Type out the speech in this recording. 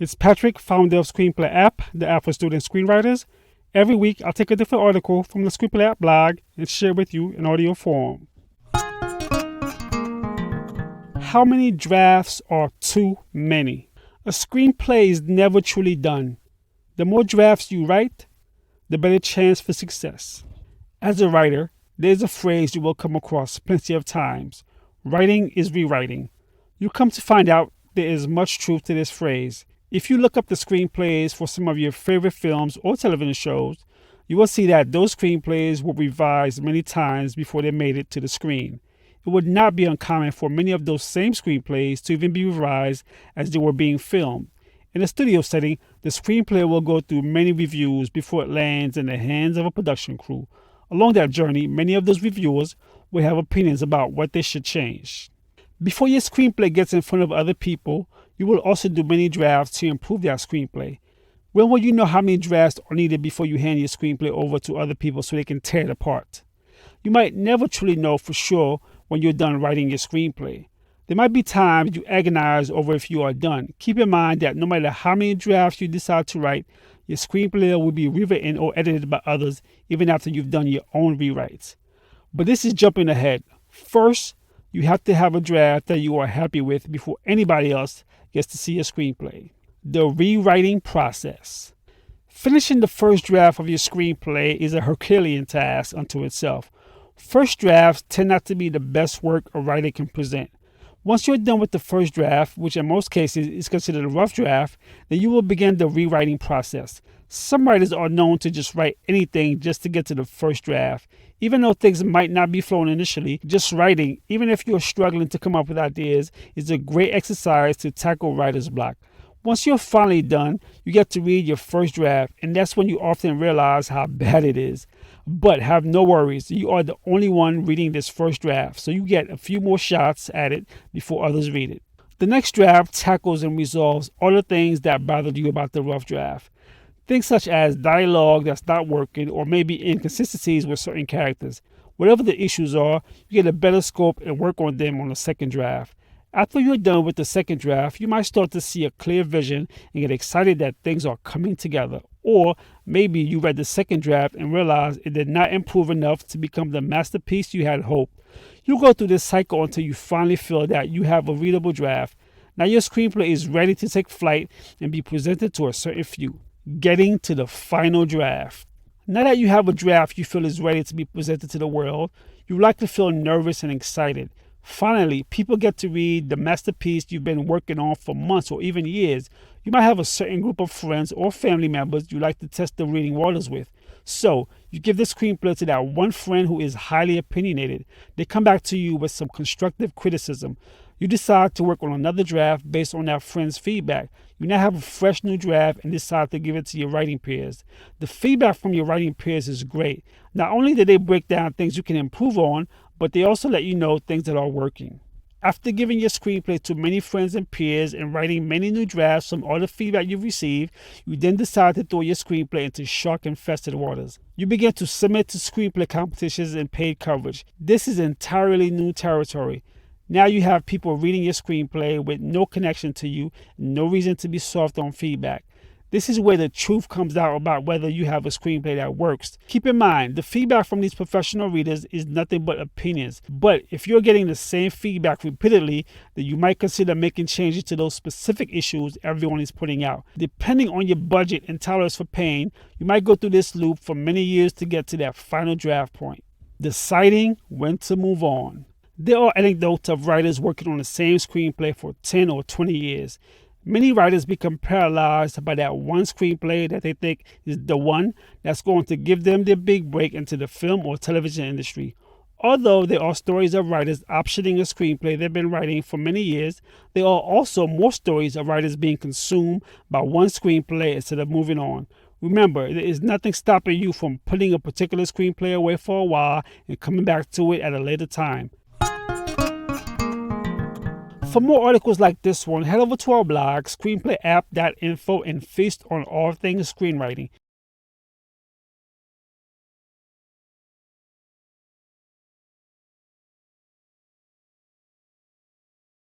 It's Patrick, founder of Screenplay app, the app for student screenwriters. Every week, I'll take a different article from the Screenplay app blog and share it with you in audio form. How many drafts are too many? A screenplay is never truly done. The more drafts you write, the better chance for success. As a writer, there's a phrase you will come across plenty of times. Writing is rewriting. You come to find out there is much truth to this phrase. If you look up the screenplays for some of your favorite films or television shows, you will see that those screenplays were revised many times before they made it to the screen. It would not be uncommon for many of those same screenplays to even be revised as they were being filmed. In a studio setting, the screenplay will go through many reviews before it lands in the hands of a production crew. Along that journey, many of those reviewers will have opinions about what they should change. Before your screenplay gets in front of other people, you will also do many drafts to improve that screenplay. When will you know how many drafts are needed before you hand your screenplay over to other people so they can tear it apart? You might never truly know for sure when you're done writing your screenplay. There might be times you agonize over if you are done. Keep in mind that no matter how many drafts you decide to write, your screenplay will be rewritten or edited by others even after you've done your own rewrites. But this is jumping ahead. First, you have to have a draft that you are happy with before anybody else gets to see your screenplay. The rewriting process. Finishing the first draft of your screenplay is a Herculean task unto itself. First drafts tend not to be the best work a writer can present. Once you're done with the first draft, which in most cases is considered a rough draft, then you will begin the rewriting process. Some writers are known to just write anything just to get to the first draft. Even though things might not be flowing initially, just writing, even if you're struggling to come up with ideas, is a great exercise to tackle writer's block. Once you're finally done, you get to read your first draft, and that's when you often realize how bad it is. But have no worries, you are the only one reading this first draft, so you get a few more shots at it before others read it. The next draft tackles and resolves all the things that bothered you about the rough draft. Things such as dialogue that's not working or maybe inconsistencies with certain characters. Whatever the issues are, you get a better scope and work on them on the second draft. After you're done with the second draft, you might start to see a clear vision and get excited that things are coming together. Or maybe you read the second draft and realize it did not improve enough to become the masterpiece you had hoped. You go through this cycle until you finally feel that you have a readable draft. Now your screenplay is ready to take flight and be presented to a certain few. Getting to the final draft. Now that you have a draft you feel is ready to be presented to the world, you likely feel nervous and excited. Finally, people get to read the masterpiece you've been working on for months or even years. You might have a certain group of friends or family members you like to test the reading waters with. So, you give the screenplay to that one friend who is highly opinionated. They come back to you with some constructive criticism. You decide to work on another draft based on that friend's feedback. You now have a fresh new draft and decide to give it to your writing peers. The feedback from your writing peers is great. Not only do they break down things you can improve on, but they also let you know things that are working. After giving your screenplay to many friends and peers and writing many new drafts from all the feedback you've received, you then decide to throw your screenplay into shark-infested waters. You begin to submit to screenplay competitions and paid coverage. This is entirely new territory. Now you have people reading your screenplay with no connection to you, no reason to be soft on feedback. This is where the truth comes out about whether you have a screenplay that works. Keep in mind, the feedback from these professional readers is nothing but opinions. But if you're getting the same feedback repeatedly, then you might consider making changes to those specific issues everyone is putting out. Depending on your budget and tolerance for pain, you might go through this loop for many years to get to that final draft point. Deciding when to move on. There are anecdotes of writers working on the same screenplay for 10 or 20 years. Many writers become paralyzed by that one screenplay that they think is the one that's going to give them their big break into the film or television industry. Although there are stories of writers optioning a screenplay they've been writing for many years, there are also more stories of writers being consumed by one screenplay instead of moving on. Remember, there is nothing stopping you from putting a particular screenplay away for a while and coming back to it at a later time. For more articles like this one, head over to our blog, screenplayapp.info, and feast on all things screenwriting.